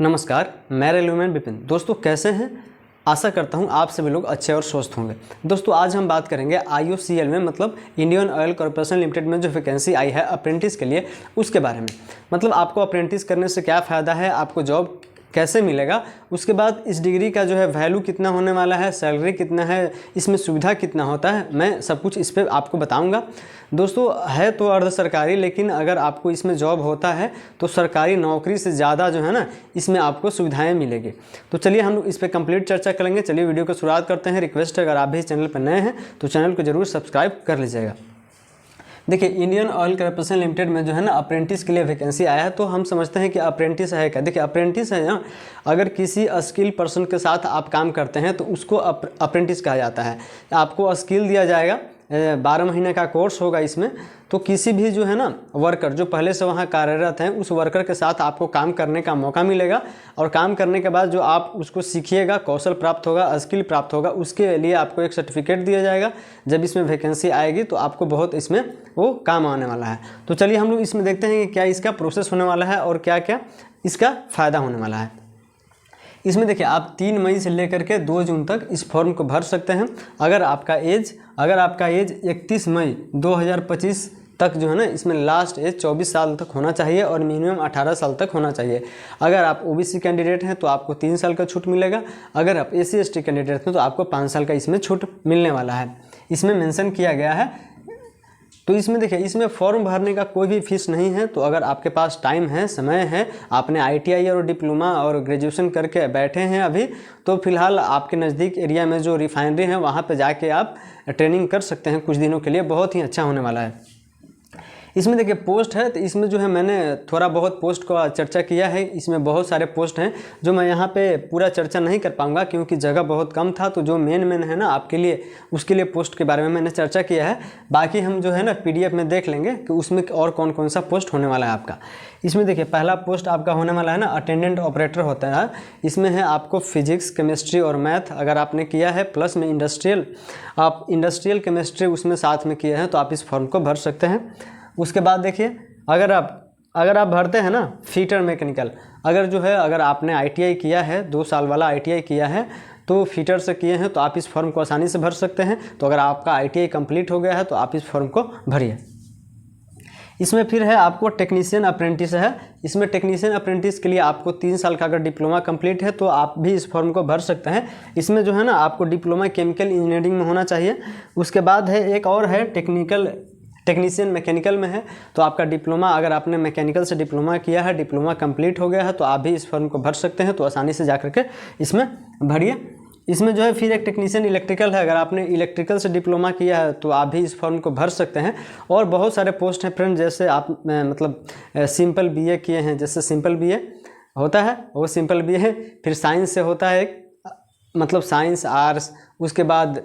नमस्कार, मैं रेलवेमैन विपिन। दोस्तों कैसे हैं? आशा करता हूं आप सभी लोग अच्छे और स्वस्थ होंगे। दोस्तों आज हम बात करेंगे IOCL में मतलब इंडियन ऑयल कॉर्पोरेशन लिमिटेड में जो वैकेंसी आई है अप्रेंटिस के लिए, उसके बारे में। मतलब आपको अप्रेंटिस करने से क्या फ़ायदा है, आपको जॉब कैसे मिलेगा, उसके बाद इस डिग्री का जो है वैल्यू कितना होने वाला है, सैलरी कितना है, इसमें सुविधा कितना होता है, मैं सब कुछ इस पर आपको बताऊंगा। दोस्तों है तो अर्ध सरकारी, लेकिन अगर आपको इसमें जॉब होता है तो सरकारी नौकरी से ज़्यादा जो है ना इसमें आपको सुविधाएं मिलेगी। तो चलिए हम लोग इस पर कंप्लीट चर्चा करेंगे। चलिए वीडियो को शुरुआत करते हैं। रिक्वेस्ट है अगर आप भी इस चैनल पर नए हैं तो चैनल को जरूर सब्सक्राइब कर लीजिएगा। देखिए इंडियन ऑयल कॉर्पोरेशन लिमिटेड में जो है ना अप्रेंटिस के लिए वैकेंसी आया है। तो हम समझते हैं कि अप्रेंटिस है क्या। देखिए अप्रेंटिस है ना, अगर किसी स्किल पर्सन के साथ आप काम करते हैं तो उसको अप्रेंटिस कहा जाता है। आपको स्किल दिया जाएगा, 12 महीने का कोर्स होगा इसमें। तो किसी भी जो है ना वर्कर जो पहले से वहाँ कार्यरत हैं उस वर्कर के साथ आपको काम करने का मौका मिलेगा, और काम करने के बाद जो आप उसको सीखिएगा, कौशल प्राप्त होगा, स्किल प्राप्त होगा, उसके लिए आपको एक सर्टिफिकेट दिया जाएगा। जब इसमें वैकेंसी आएगी तो आपको बहुत इसमें वो काम आने वाला है। तो चलिए हम लोग इसमें देखते हैं कि क्या इसका प्रोसेस होने वाला है और क्या क्या इसका फ़ायदा होने वाला है। इसमें देखिए आप 3 मई से लेकर के 2 जून तक इस फॉर्म को भर सकते हैं। अगर आपका एज 31 मई 2025 तक जो है ना इसमें लास्ट एज 24 साल तक होना चाहिए और मिनिमम 18 साल तक होना चाहिए। अगर आप OBC कैंडिडेट हैं तो आपको 3 साल का छूट मिलेगा। अगर आप SC ST कैंडिडेट हैं तो आपको 5 साल का इसमें छूट मिलने वाला है, इसमें मेंशन किया गया है। तो इसमें देखिए इसमें फॉर्म भरने का कोई भी फीस नहीं है। तो अगर आपके पास टाइम है, समय है, आपने ITI और डिप्लोमा और ग्रेजुएशन करके बैठे हैं अभी, तो फिलहाल आपके नज़दीक एरिया में जो रिफाइनरी है वहाँ पे जाके आप ट्रेनिंग कर सकते हैं कुछ दिनों के लिए। बहुत ही अच्छा होने वाला है। इसमें देखिए पोस्ट है, तो इसमें जो है मैंने थोड़ा बहुत पोस्ट का चर्चा किया है। इसमें बहुत सारे पोस्ट हैं जो मैं यहाँ पे पूरा चर्चा नहीं कर पाऊँगा क्योंकि जगह बहुत कम था। तो जो मेन है ना आपके लिए, उसके लिए पोस्ट के बारे में मैंने चर्चा किया है। बाकी हम जो है ना PDF में देख लेंगे कि उसमें और कौन कौन सा पोस्ट होने वाला है आपका। इसमें देखिए पहला पोस्ट आपका होने वाला है ना अटेंडेंट ऑपरेटर होता है। इसमें है आपको फिजिक्स, केमिस्ट्री और मैथ अगर आपने किया है, प्लस में इंडस्ट्रियल केमिस्ट्री उसमें साथ में किए हैं तो आप इस फॉर्म को भर सकते हैं। उसके बाद देखिए अगर आप भरते हैं ना फीटर मैकेनिकल, अगर आपने ITI किया है, 2 साल वाला ITI किया है तो फीटर से किए हैं तो आप इस फॉर्म को आसानी से भर सकते हैं। तो अगर आपका ITI कंप्लीट हो गया है तो आप इस फॉर्म को भरिए। इसमें फिर है आपको टेक्नीशियन अप्रेंटिस है। इसमें टेक्नीशियन अप्रेंटिस के लिए आपको 3 साल का अगर डिप्लोमा कंप्लीट है तो आप भी इस फॉर्म को भर सकते हैं। इसमें जो है ना आपको डिप्लोमा केमिकल इंजीनियरिंग में होना चाहिए। उसके बाद है एक और है टेक्नीशियन मैकेनिकल में है। तो आपका डिप्लोमा, अगर आपने मैकेनिकल से डिप्लोमा किया है, डिप्लोमा कंप्लीट हो गया है तो आप भी इस फॉर्म को भर सकते हैं। तो आसानी से जाकर के इसमें भरिए। इसमें जो है फिर एक टेक्नीशियन इलेक्ट्रिकल है। अगर आपने इलेक्ट्रिकल से डिप्लोमा किया है तो आप भी इस फॉर्म को भर सकते हैं। और बहुत सारे पोस्ट हैं फ्रेंड, जैसे आप मतलब सिंपल BA किए हैं, जैसे सिंपल BA होता है वो सिंपल BA। फिर साइंस से होता है मतलब साइंस आर्ट्स। उसके बाद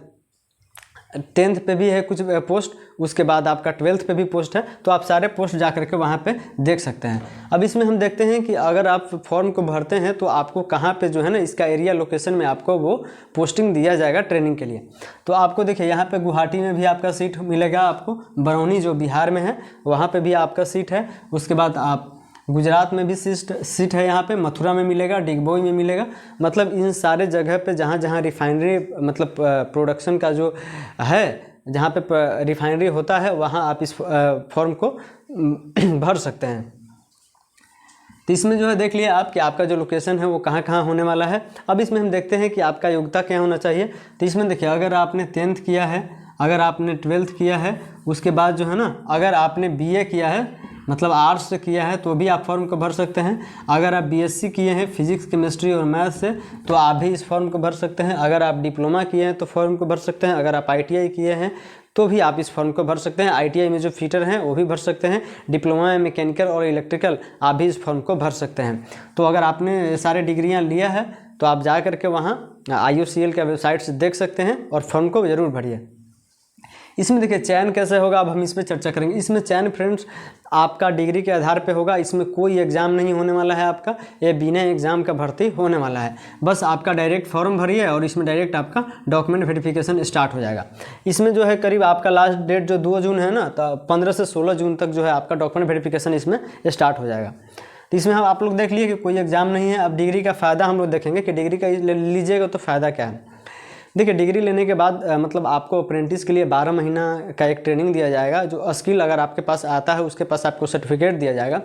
10th पे भी है कुछ पोस्ट। उसके बाद आपका 12th पे भी पोस्ट है। तो आप सारे पोस्ट जा करके वहाँ पे देख सकते हैं। अब इसमें हम देखते हैं कि अगर आप फॉर्म को भरते हैं तो आपको कहाँ पे जो है ना इसका एरिया लोकेशन में आपको वो पोस्टिंग दिया जाएगा ट्रेनिंग के लिए। तो आपको देखिए यहाँ पे गुवाहाटी में भी आपका सीट मिलेगा, आपको बरौनी जो बिहार में है वहाँ पर भी आपका सीट है। उसके बाद आप गुजरात में भी सीट है, यहाँ पे मथुरा में मिलेगा, डिगबोई में मिलेगा। मतलब इन सारे जगह पे जहाँ रिफाइनरी मतलब प्रोडक्शन का जो है, जहाँ पे रिफाइनरी होता है वहाँ आप इस फॉर्म को भर सकते हैं। तो इसमें जो है देख लिया आप कि आपका जो लोकेशन है वो कहाँ कहाँ होने वाला है। अब इसमें हम देखते हैं कि आपका योग्यता क्या होना चाहिए। तो इसमें देखिए अगर आपने 10th किया है, अगर आपने 12th किया है, उसके बाद जो है ना अगर आपने BA किया है मतलब आर्ट्स से किया है तो भी आप फॉर्म को भर सकते हैं। अगर आप BSc किए हैं फिजिक्स, केमिस्ट्री और मैथ से तो आप भी इस फॉर्म को भर सकते हैं। अगर आप डिप्लोमा किए हैं तो फॉर्म को भर सकते हैं। अगर आप ITI किए हैं तो भी आप इस फॉर्म को भर सकते हैं। ITI में जो फीटर हैं वो भी भर सकते हैं। डिप्लोमा में मैकेनिकल और इलेक्ट्रिकल आप भी इस फॉर्म को भर सकते हैं। तो अगर आपने सारे डिग्रियाँ लिया है तो आप जा करके वहाँ IOCL के वेबसाइट से देख सकते हैं और फॉर्म को ज़रूर भरिए। इसमें देखिए चयन कैसे होगा, अब हम इस पर चर्चा करेंगे। इसमें चयन फ्रेंड्स आपका डिग्री के आधार पे होगा। इसमें कोई एग्ज़ाम नहीं होने वाला है आपका, ये बिना एग्ज़ाम का भर्ती होने वाला है। बस आपका डायरेक्ट फॉर्म भरिए और इसमें डायरेक्ट आपका डॉक्यूमेंट वेरिफिकेशन स्टार्ट हो जाएगा। इसमें जो है करीब आपका लास्ट डेट जो 2 जून है ना, तो 15 से 16 जून तक जो है आपका डॉक्यूमेंट वेरिफिकेशन इसमें स्टार्ट हो जाएगा। तो इसमें हम आप लोग देख लिए कि कोई एग्ज़ाम नहीं है। अब डिग्री का फ़ायदा हम लोग देखेंगे कि डिग्री का लीजिएगा तो फ़ायदा क्या है। देखिए, डिग्री लेने के बाद मतलब आपको अप्रेंटिस के लिए 12 महीना का एक ट्रेनिंग दिया जाएगा। जो स्किल अगर आपके पास आता है उसके पास आपको सर्टिफिकेट दिया जाएगा।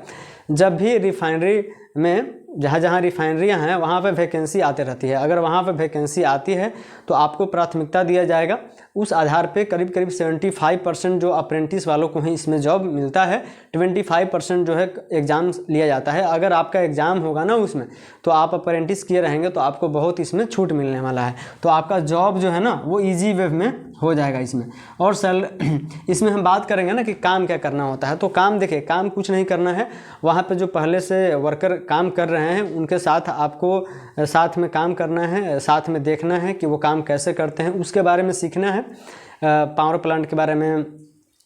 जब भी रिफाइनरी में जहाँ जहाँ रिफाइनरियाँ हैं वहाँ पे वैकेंसी आती रहती है। अगर वहाँ पे वैकेंसी आती है तो आपको प्राथमिकता दिया जाएगा। उस आधार पे करीब करीब 75% जो अप्रेंटिस वालों को ही इसमें जॉब मिलता है। 25% जो है एग्ज़ाम लिया जाता है। अगर आपका एग्ज़ाम होगा ना उसमें, तो आप अप्रेंटिस किए रहेंगे तो आपको बहुत इसमें छूट मिलने वाला है। तो आपका जॉब जो है ना वो ईजी वे में हो जाएगा इसमें। और इसमें हम बात करेंगे ना कि काम क्या करना होता है। तो काम, देखिए, काम कुछ नहीं करना है। वहाँ पे जो पहले से वर्कर काम कर रहे हैं उनके साथ आपको साथ में काम करना है, साथ में देखना है कि वो काम कैसे करते हैं, उसके बारे में सीखना है। पावर प्लांट के बारे में,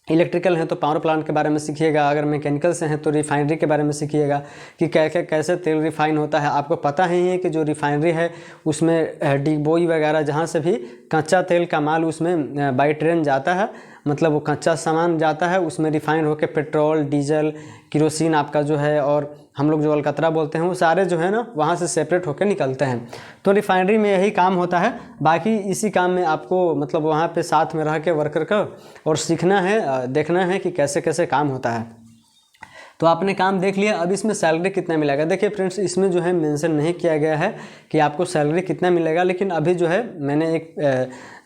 इलेक्ट्रिकल हैं तो पावर प्लांट के बारे में सीखिएगा। अगर मैकेनिकल से हैं तो रिफाइनरी के बारे में सीखिएगा कि कैसे तेल रिफाइन होता है। आपको पता ही है कि जो रिफाइनरी है उसमें डिगबोई वगैरह जहाँ से भी कच्चा तेल का माल उसमें बाई ट्रेन जाता है, मतलब वो कच्चा सामान जाता है, उसमें रिफाइन होकर पेट्रोल, डीजल, किरोसिन आपका जो है, और हम लोग जो अलकतरा बोलते हैं, वो सारे जो है ना वहाँ से सेपरेट होकर निकलते हैं। तो रिफाइनरी में यही काम होता है। बाकी इसी काम में आपको मतलब वहाँ पे साथ में रह के वर्कर का और सीखना है, देखना है कि कैसे कैसे काम होता है। तो आपने काम देख लिया। अब इसमें सैलरी कितना मिलेगा। देखिए फ्रेंड्स, इसमें जो है मेंशन नहीं किया गया है कि आपको सैलरी कितना मिलेगा, लेकिन अभी जो है मैंने एक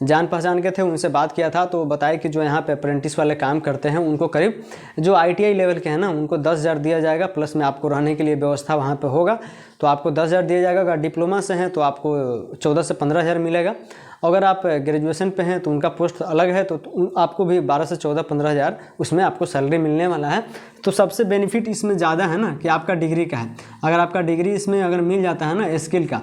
जान पहचान के थे उनसे बात किया था, तो बताया कि जो यहाँ पे अप्रेंटिस वाले काम करते हैं उनको करीब जो ITI लेवल के हैं ना उनको 10,000 दिया जाएगा, प्लस में आपको रहने के लिए व्यवस्था वहाँ पे होगा। तो आपको 10,000 दिया जाएगा। अगर डिप्लोमा से हैं तो आपको 14 से 15,000 मिलेगा। अगर आप ग्रेजुएशन पे हैं तो उनका पोस्ट अलग है, तो आपको भी 12 से 14, 15,000 उसमें आपको सैलरी मिलने वाला है। तो सबसे बेनिफिट इसमें ज़्यादा है ना कि आपका डिग्री का है। अगर आपका डिग्री इसमें अगर मिल जाता है ना स्किल का,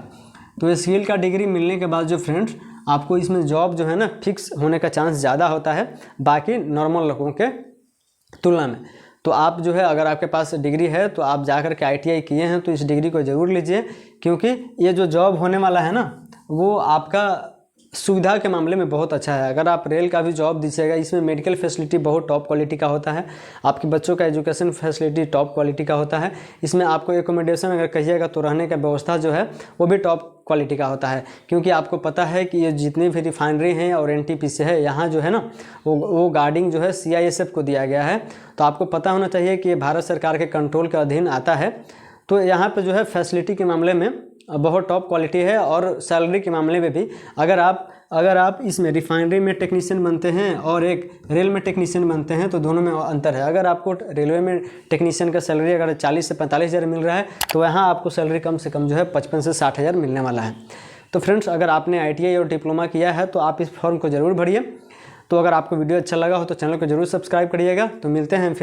तो स्किल का डिग्री मिलने के बाद जो फ्रेंड्स आपको इसमें जॉब जो है ना फिक्स होने का चांस ज़्यादा होता है बाकी नॉर्मल लोगों के तुलना में। तो आप जो है अगर आपके पास डिग्री है तो आप जा कर के ITI किए हैं तो इस डिग्री को ज़रूर लीजिए, क्योंकि ये जो जॉब होने वाला है ना वो आपका सुविधा के मामले में बहुत अच्छा है। अगर आप रेल का भी जॉब दीजिएगा, इसमें मेडिकल फैसिलिटी बहुत टॉप क्वालिटी का होता है। आपके बच्चों का एजुकेशन फैसिलिटी टॉप क्वालिटी का होता है। इसमें आपको एकोमोडेशन अगर कहिएगा तो रहने का व्यवस्था जो है वो भी टॉप क्वालिटी का होता है, क्योंकि आपको पता है कि ये जितनी भी रिफाइनरी हैं और NTPC है यहाँ जो है ना वो गार्डिंग जो है CISF को दिया गया है। तो आपको पता होना चाहिए कि ये भारत सरकार के कंट्रोल के अधीन आता है। तो यहाँ पे जो है फैसिलिटी के मामले में बहुत टॉप क्वालिटी है, और सैलरी के मामले में भी अगर आप इसमें रिफाइनरी में टेक्नीशियन बनते हैं और एक रेल में टेक्नीशियन बनते हैं तो दोनों में अंतर है। अगर आपको रेलवे में टेक्नीशियन का सैलरी अगर 40 से 45,000 मिल रहा है तो यहाँ आपको सैलरी कम से कम जो है 55 से 60,000 मिलने वाला है। तो फ्रेंड्स, अगर आपने ITI और डिप्लोमा किया है तो आप इस फॉर्म को ज़रूर भरिए। तो अगर आपको वीडियो अच्छा लगा हो तो चैनल को ज़रूर सब्सक्राइब करिएगा। तो मिलते हैं फिर।